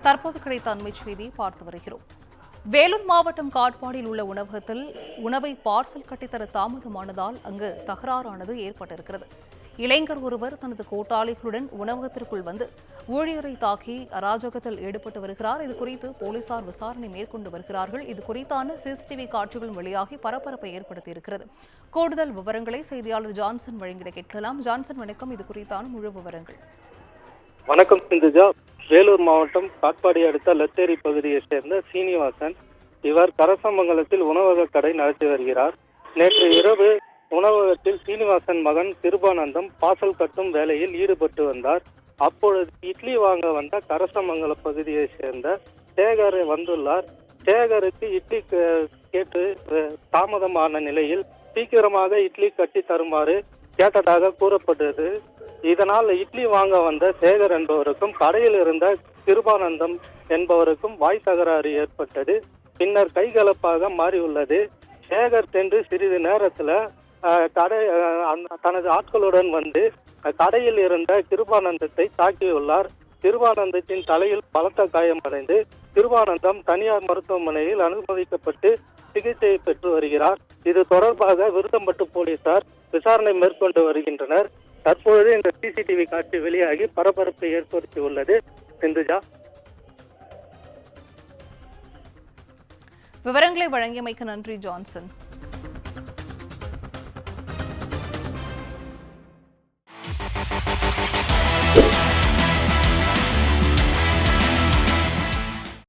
தற்போது கிடைத்த அண்மைச் செய்தி பார்த்து வருகிறோம். வேலூர் மாவட்டம் காட்பாடியில் உள்ள உணவகத்தில் உணவை பார்சல் கட்டித்தர தாமதமானதால் அங்கு தகராறானது ஏற்பட்டிருக்கிறது. இளைஞர் ஒருவர் தனது கூட்டாளிகளுடன் உணவகத்திற்குள் வந்து ஊழியரை தாக்கி அராஜகத்தில் ஈடுபட்டு வருகிறார். இதுகுறித்து போலீசார் விசாரணை மேற்கொண்டு வருகிறார்கள். இது குறித்தான சிசிடிவி காட்சிகள் வெளியாகி பரபரப்பை ஏற்படுத்தியிருக்கிறது. கூடுதல் விவரங்களை செய்தியாளர் ஜான்சன் வழங்கிட கேட்கலாம். ஜான்சன், வணக்கம். இது குறித்தான முழு விவரங்கள். வணக்கம் சிந்துஜா. வேலூர் மாவட்டம் காட்பாடி அடுத்த லத்தேரி பகுதியைச் சேர்ந்த சீனிவாசன். இவர் கரசமங்கலத்தில் உணவக கடை நடத்தி வருகிறார். நேற்று இரவு உணவகத்தில் சீனிவாசன் மகன் கிருபானந்தம் பார்சல் கட்டும் வேலையில் ஈடுபட்டு வந்தார். அப்பொழுது இட்லி வாங்க வந்த கரசமங்கல பகுதியைச் சேர்ந்த சேகர் வந்துள்ளார். சேகருக்கு இட்லி கேட்டு தாமதமான நிலையில் சீக்கிரமாக இட்லி கட்டி தருமாறு கேட்டதாக கூறப்பட்டது. இதனால் இட்லி வாங்க வந்த சேகர் என்பவருக்கும் கடையில் இருந்த கிருபானந்தம் என்பவருக்கும் வாய் தகராறு ஏற்பட்டது. பின்னர் கைகலப்பாக மாறியுள்ளது. சேகர் சென்று சிறிது நேரத்தில் தனது ஆட்களுடன் வந்து கடையில் இருந்த கிருபானந்தத்தை தாக்கியுள்ளார். கிருபானந்தத்தின் தலையில் பலத்த காயமடைந்து கிருபானந்தம் தனியார் மருத்துவமனையில் அனுமதிக்கப்பட்டு சிகிச்சை பெற்று வருகிறார். இது தொடர்பாக விருதம்பட்டு போலீசார் விசாரணை மேற்கொண்டு வருகின்றனர். தற்பொழுது இந்த சிசிடிவி காட்சி வெளியாகி பரபரப்பை ஏற்படுத்தியுள்ளது. சிந்துஜா, விவரங்களை வழங்கியமைக்கு நன்றி ஜான்சன்.